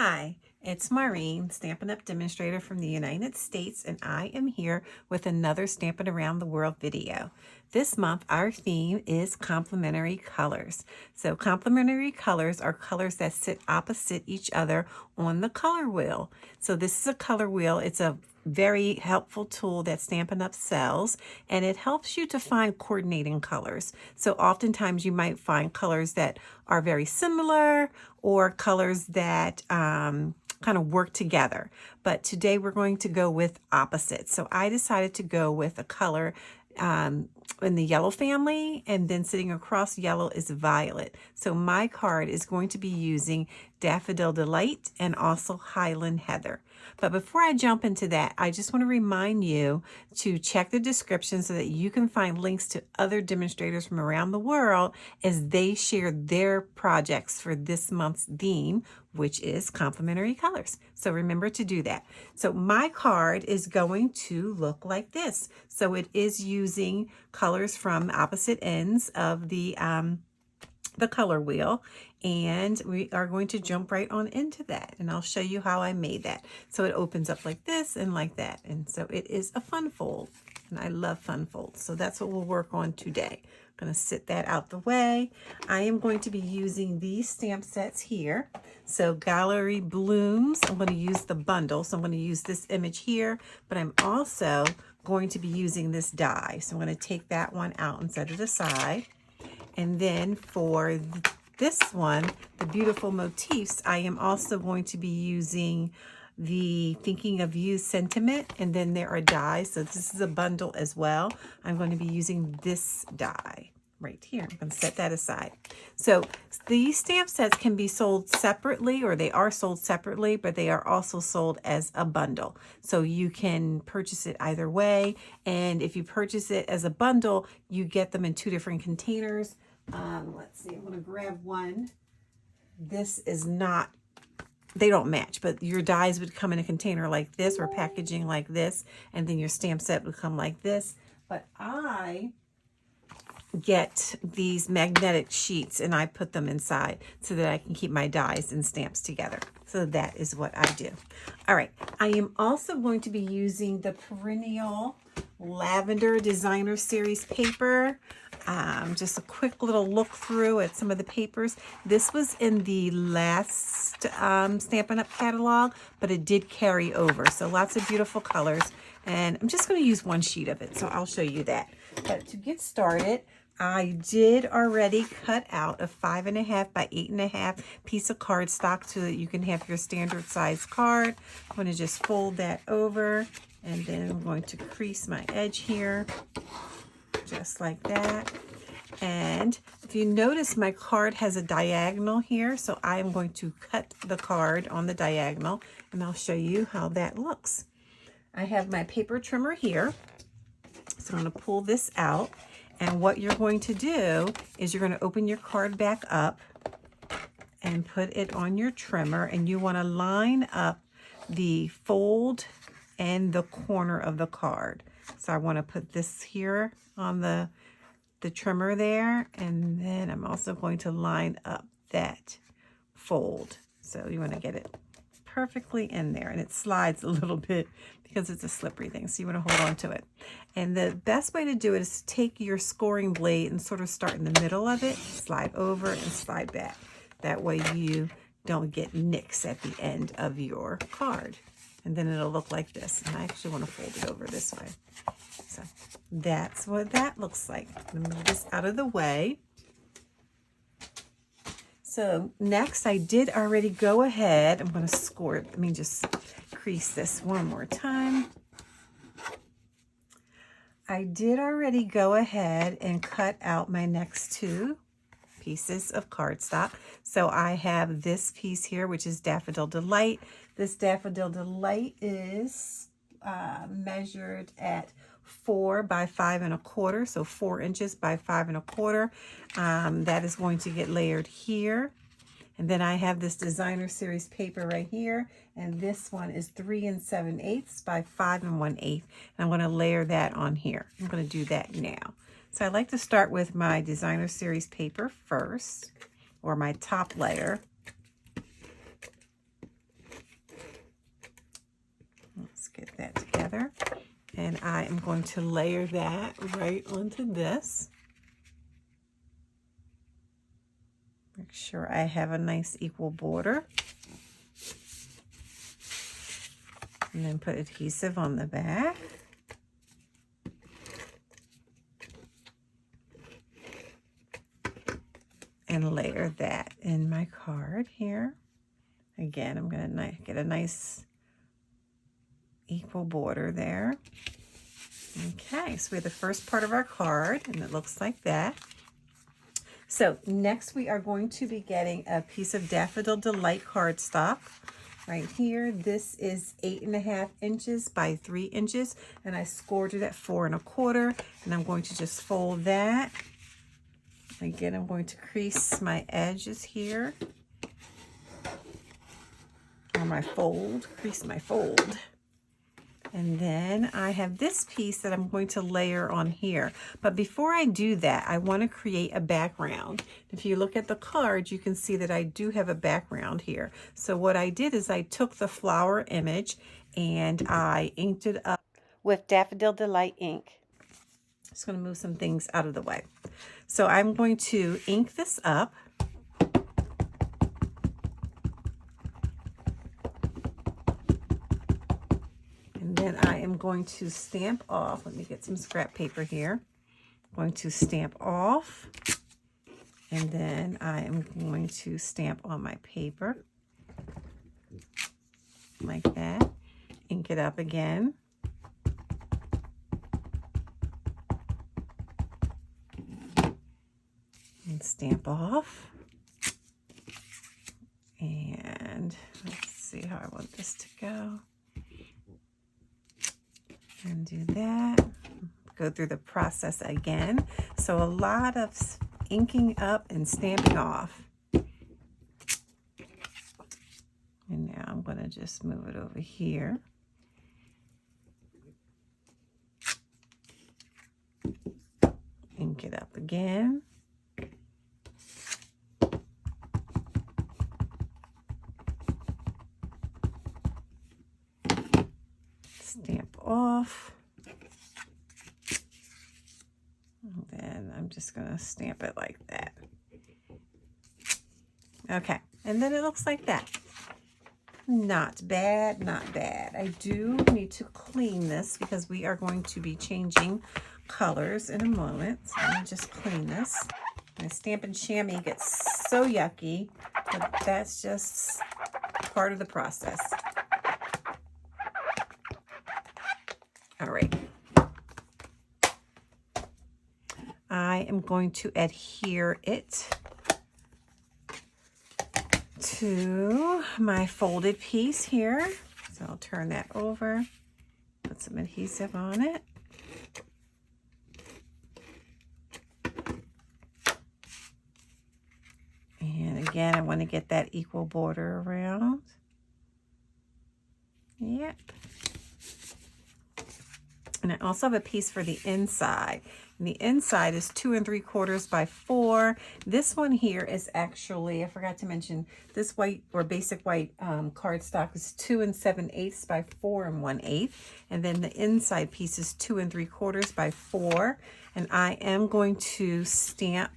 Hi, it's Maureen, Stampin' Up! Demonstrator from the United States, and I am here with another Stampin' Around the World video. This month, our theme is complementary colors. So complementary colors are colors that sit opposite each other on the color wheel. So this is a color wheel. It's a very helpful tool that Stampin' Up! Sells, and it helps you to find coordinating colors. So oftentimes you might find colors that are very similar or colors that kind of work together. But today we're going to go with opposites. So I decided to go with a color in the yellow family, and then sitting across yellow is violet. So my card is going to be using Daffodil Delight and also Highland Heather. But before I jump into that, I just want to remind you to check the description so that you can find links to other demonstrators from around the world as they share their projects for this month's theme, which is complementary colors. So remember to do that. So my card is going to look like this. So it is using colors from opposite ends of the color wheel, and we are going to jump right on into that, and I'll show you how I made that. So it opens up like this and like that, and so it is a fun fold, and I love fun folds. So that's what we'll work on today. I'm going to sit that out the way. I am going to be using these stamp sets here. So Gallery Blooms, I'm going to use the bundle. So I'm going to use this image here, but I'm also going to be using this die. So I'm going to take that one out and set it aside. And then for this one, the beautiful motifs, I am also going to be using the Thinking of You sentiment, and then there are dies. So this is a bundle as well. I'm going to be using this die right here. I'm going to set that aside. So these stamp sets can be sold separately, or they are sold separately, but they are also sold as a bundle. So you can purchase it either way. And if you purchase it as a bundle, you get them in two different containers. Let's see, I'm going to grab one. This is not, they don't match, but your dies would come in a container like this or packaging like this, and then your stamp set would come like this. But I get these magnetic sheets and I put them inside so that I can keep my dies and stamps together. So that is what I do. All right, I am also going to be using the Perennial Lavender Designer Series paper. Just a quick little look through at some of the papers. This was in the last Stampin' Up! Catalog, but it did carry over. So lots of beautiful colors. And I'm just going to use one sheet of it, so I'll show you that. But to get started, I did already cut out a 5.5 by 8.5 piece of cardstock so that you can have your standard size card. I'm going to just fold that over, and then I'm going to crease my edge here, just like that. And if you notice, my card has a diagonal here, so I am going to cut the card on the diagonal, and I'll show you how that looks. I have my paper trimmer here, so I'm going to pull this out. And what you're going to do is you're going to open your card back up and put it on your trimmer, and you want to line up the fold and the corner of the card. So I want to put this here on the trimmer there, and then I'm also going to line up that fold. So you want to get it perfectly in there, and it slides a little bit because it's a slippery thing, so you want to hold on to it. And the best way to do it is to take your scoring blade and sort of start in the middle of it, slide over and slide back. That way you don't get nicks at the end of your card. And then it'll look like this. And I actually want to fold it over this way. So that's what that looks like. I'm going to move this out of the way. So next, I did already go ahead. I'm going to score it. Let me just crease this one more time. I did already go ahead and cut out my next two pieces of cardstock. So I have this piece here, which is Daffodil Delight. This Daffodil Delight is measured at 4 by 5 1/4, so 4 inches by 5 1/4. That is going to get layered here. And then I have this Designer Series paper right here, and this one is 3 7/8 by 5 1/8. And I'm going to layer that on here. I'm going to do that now. So I like to start with my Designer Series paper first, or my top layer. together. And I am going to layer that right onto this. Make sure I have a nice equal border. And then put adhesive on the back. And layer that in my card here. Again, I'm going to get a nice equal border there. Okay, so we have the first part of our card, and it looks like that. So next we are going to be getting a piece of Daffodil Delight cardstock. Right here, this is 8.5 inches by 3 inches, and I scored it at 4 1/4, and I'm going to just fold that. Again, I'm going to crease my edges here, or my fold, crease my fold. And then I have this piece that I'm going to layer on here. But before I do that, I want to create a background. If you look at the card, you can see that I do have a background here. So what I did is I took the flower image and I inked it up with Daffodil Delight ink. Just going to move some things out of the way. So I'm going to ink this up. And then I am going to stamp off. Let me get some scrap paper here. I'm going to stamp off. And then I am going to stamp on my paper. Like that. Ink it up again. And stamp off. And let's see how I want this to go. And do that. Go through the process again. So a lot of inking up and stamping off. And now I'm going to just move it over here. Ink it up again. Stamp off. And then I'm just going to stamp it like that. Okay, and then it looks like that. Not bad, not bad. I do need to clean this because we are going to be changing colors in a moment. So let me just clean this. My Stampin' Chamois gets so yucky, but that's just part of the process. All right. I am going to adhere it to my folded piece here. So I'll turn that over, put some adhesive on it. And again, I want to get that equal border around. Yep. And I also have a piece for the inside. And the inside is 2 3/4 by 4. This one here is actually, I forgot to mention, this white or basic white cardstock is 2 7/8 by 4 1/8. And then the inside piece is 2 3/4 by 4. And I am going to stamp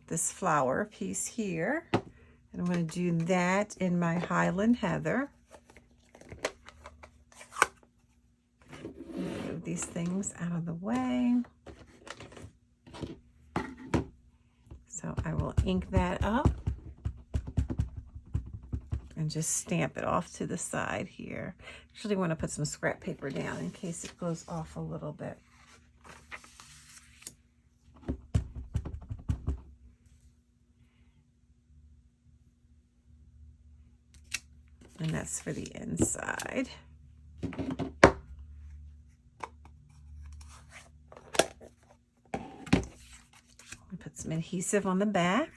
this flower piece here. And I'm going to do that in my Highland Heather. Move these things out of the way. So I will ink that up and just stamp it off to the side here. Actually want to put some scrap paper down in case it goes off a little bit. And that's for the inside. Put some adhesive on the back.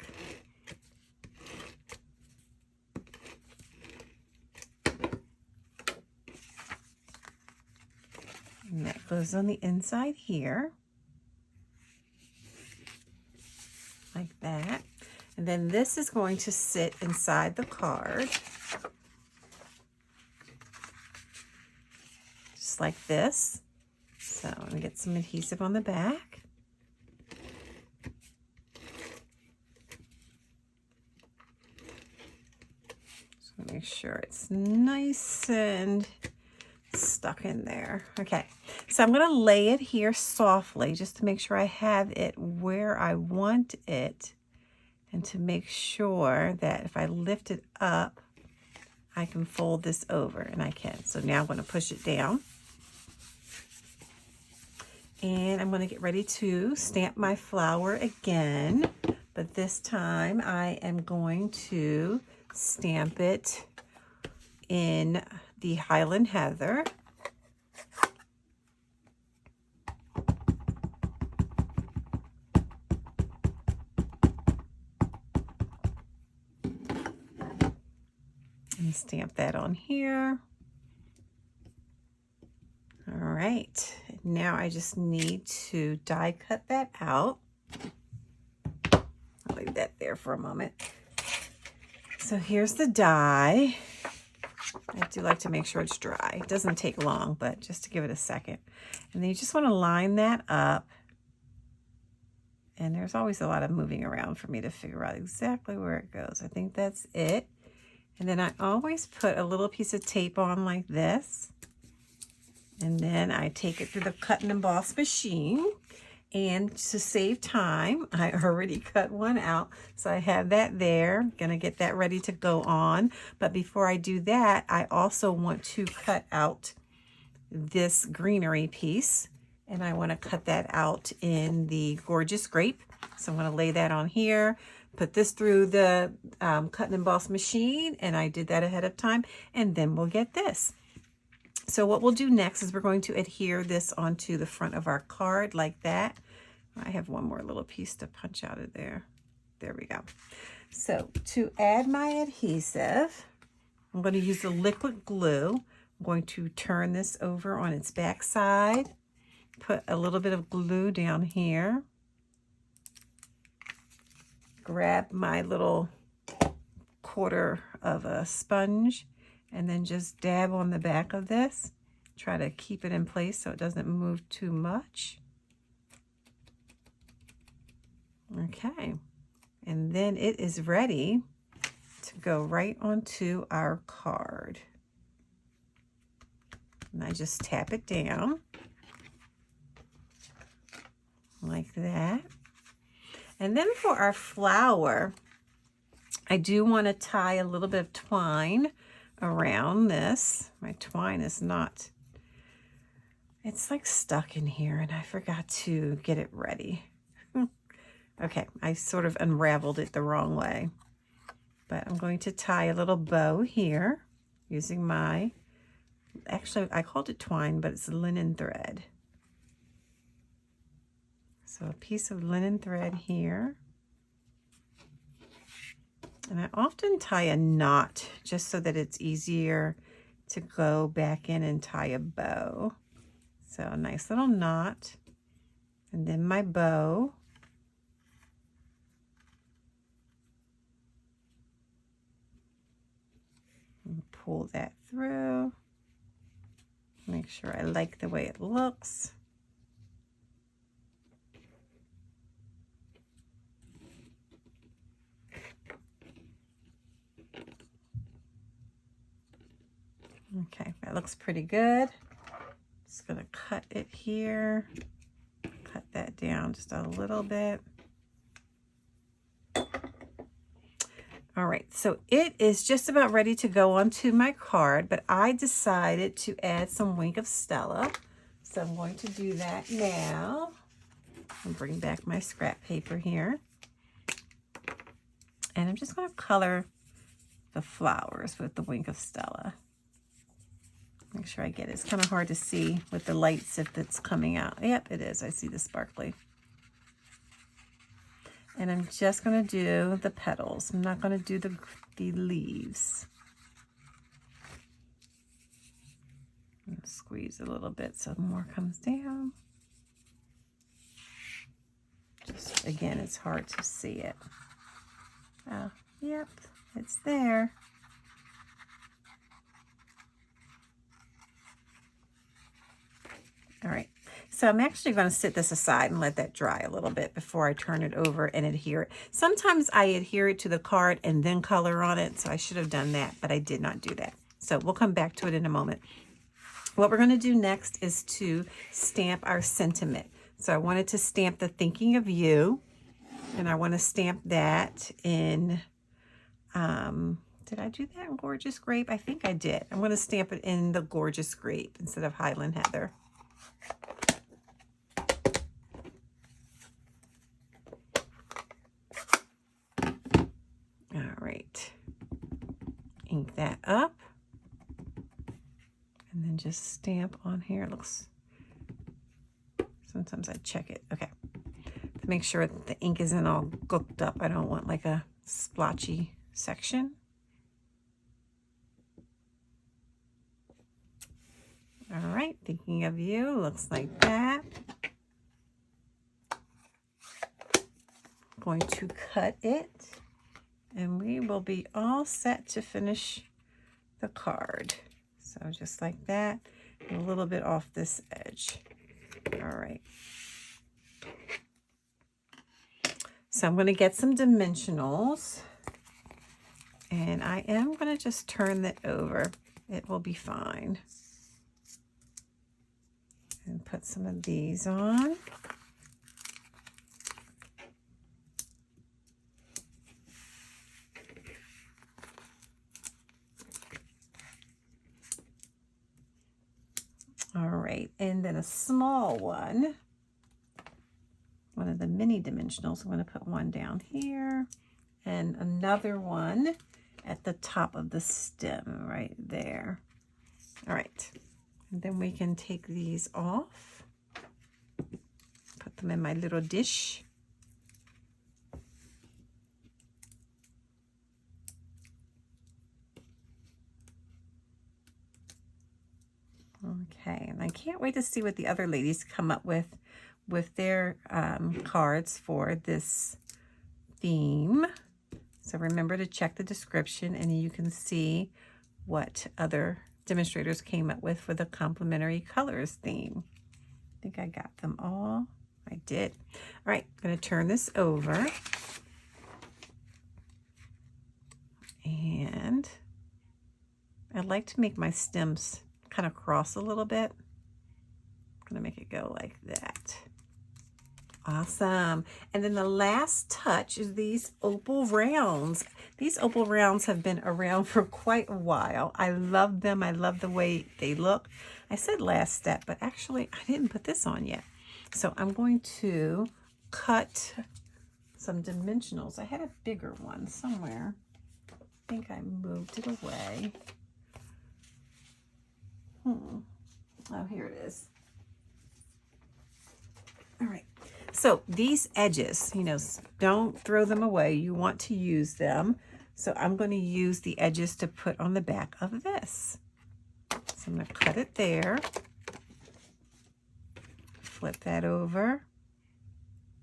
And that goes on the inside here. Like that. And then this is going to sit inside the card. looks like this. So I'm going to get some adhesive on the back. Just make sure it's nice and stuck in there. Okay, so I'm going to lay it here softly just to make sure I have it where I want it, and to make sure that if I lift it up, I can fold this over, and I can. So now I'm going to push it down. And I'm going to get ready to stamp my flower again, but this time I am going to stamp it in the Highland Heather. And stamp that on here. All right, now I just need to die cut that out. I'll leave that there for a moment. So here's the die. I do like to make sure it's dry. It doesn't take long, but just to give it a second. And then you just want to line that up. And there's always a lot of moving around for me to figure out exactly where it goes. I think that's it. And then I always put a little piece of tape on like this. And then I take it through the cut and emboss machine. And to save time, I already cut one out. So I have that there. Gonna get that ready to go on. But before I do that, I also want to cut out this greenery piece. And I want to cut that out in the Gorgeous Grape. So I'm going to lay that on here. Put this through the cut and emboss machine. And I did that ahead of time. And then we'll get this. So what we'll do next is we're going to adhere this onto the front of our card like that. I have one more little piece to punch out of there. There we go. So to add my adhesive, I'm going to use the liquid glue. I'm going to turn this over on its back side. Put a little bit of glue down here. Grab my little quarter of a sponge and then just dab on the back of this. Try to keep it in place so it doesn't move too much. Okay, and then it is ready to go right onto our card. And I just tap it down like that. And then for our flower, I do want to tie a little bit of twine around this. My twine is not, it's like stuck in here and I forgot to get it ready. Okay, I sort of unraveled it the wrong way. But I'm going to tie a little bow here using my, actually I called it twine, but it's linen thread. So a piece of linen thread here. And I often tie a knot just so that it's easier to go back in and tie a bow. So a nice little knot. And then my bow. And pull that through. Make sure I like the way it looks. Okay, that looks pretty good. Just gonna cut it here. Cut that down just a little bit. All right, so it is just about ready to go onto my card, but I decided to add some Wink of Stella. So I'm going to do that now. I'll bring back my scrap paper here. And I'm just gonna color the flowers with the Wink of Stella. Make sure I get it. It's kind of hard to see with the lights if it's coming out. Yep, it is. I see the sparkly. And I'm just going to do the petals. I'm not going to do the leaves. Squeeze a little bit so more comes down. Just, again, it's hard to see it. Oh, yep, it's there. All right, so I'm actually going to sit this aside and let that dry a little bit before I turn it over and adhere it. Sometimes I adhere it to the card and then color on it, so I should have done that, but I did not do that. So we'll come back to it in a moment. What we're going to do next is to stamp our sentiment. So I wanted to stamp the thinking of you, and I want to stamp that in, did I do that in Gorgeous Grape? I think I did. I'm going to stamp it in the Gorgeous Grape instead of Highland Heather. All right, ink that up, and then just stamp on here. It looks, sometimes I check it, okay, to make sure that the ink isn't all gooked up. I don't want like a splotchy section. All right, thinking of you, looks like that. I'm going to cut it, and we will be all set to finish the card. So just like that, and a little bit off this edge. All right. So I'm going to get some dimensionals, and I am going to just turn that over. It will be fine. And put some of these on. All right, and then a small one of the mini dimensionals. I'm going to put one down here and another one at the top of the stem right there. All right, and then we can take these off, put them in my little dish. Okay, and I can't wait to see what the other ladies come up with their cards for this theme. So remember to check the description, and you can see what other demonstrators came up with for the complementary colors theme. I think I got them all. I did. All right, I'm going to turn this over. And I like to make my stems kind of cross a little bit. I'm going to make it go like that. Awesome. And then the last touch is these opal rounds. These opal rounds have been around for quite a while. I love them. I love the way they look. I said last step, but actually I didn't put this on yet. So I'm going to cut some dimensionals. I had a bigger one somewhere. I think I moved it away. Oh, here it is. All right. So these edges, you know, don't throw them away. You want to use them. So I'm going to use the edges to put on the back of this. So I'm going to cut it there. Flip that over.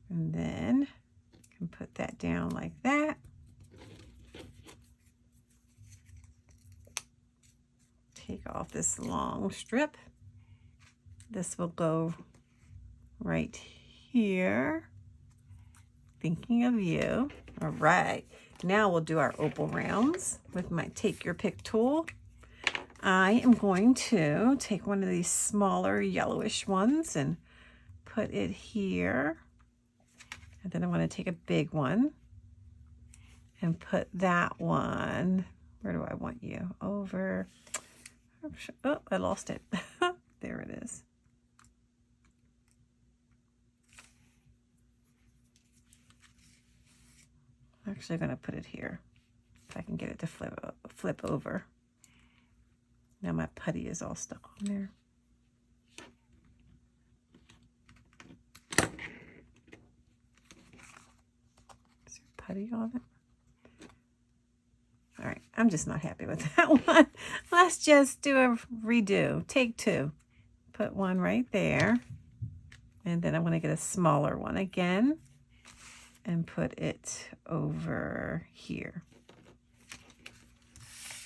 And then I can put that down like that. Take off this long strip. This will go right here. Thinking of you. All right. Now we'll do our opal rounds with my take your pick tool. I am going to take one of these smaller yellowish ones and put it here. And then I'm going to take a big one and put that one. Where do I want you? Over. Oh, I lost it. There it is. I'm actually going to put it here if I can get it to flip over. Now my putty is all stuck on there. Is there putty on it? All right, I'm just not happy with that one. Let's just do a redo. Take two. Put one right there. And then I'm going to get a smaller one again and put it over here.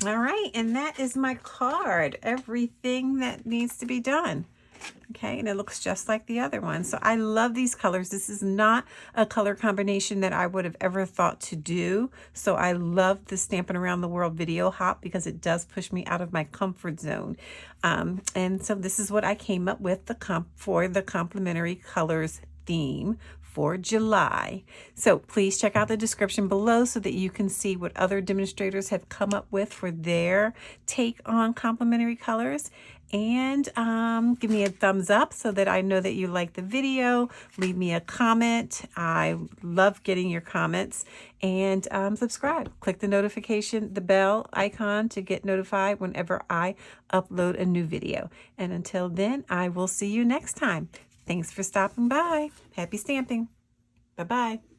All right, and that is my card. Everything that needs to be done. Okay, and it looks just like the other one. So I love these colors. This is not a color combination that I would have ever thought to do. So I love the Stampin' Around the World video hop because it does push me out of my comfort zone. And so this is what I came up with for the Complementary Colors theme for July. So please check out the description below so that you can see what other demonstrators have come up with for their take on complementary colors. And give me a thumbs up so that I know that you like the video. Leave me a comment. I love getting your comments. And subscribe. Click the bell icon to get notified whenever I upload a new video. And until then, I will see you next time. Thanks for stopping by. Happy stamping. Bye-bye.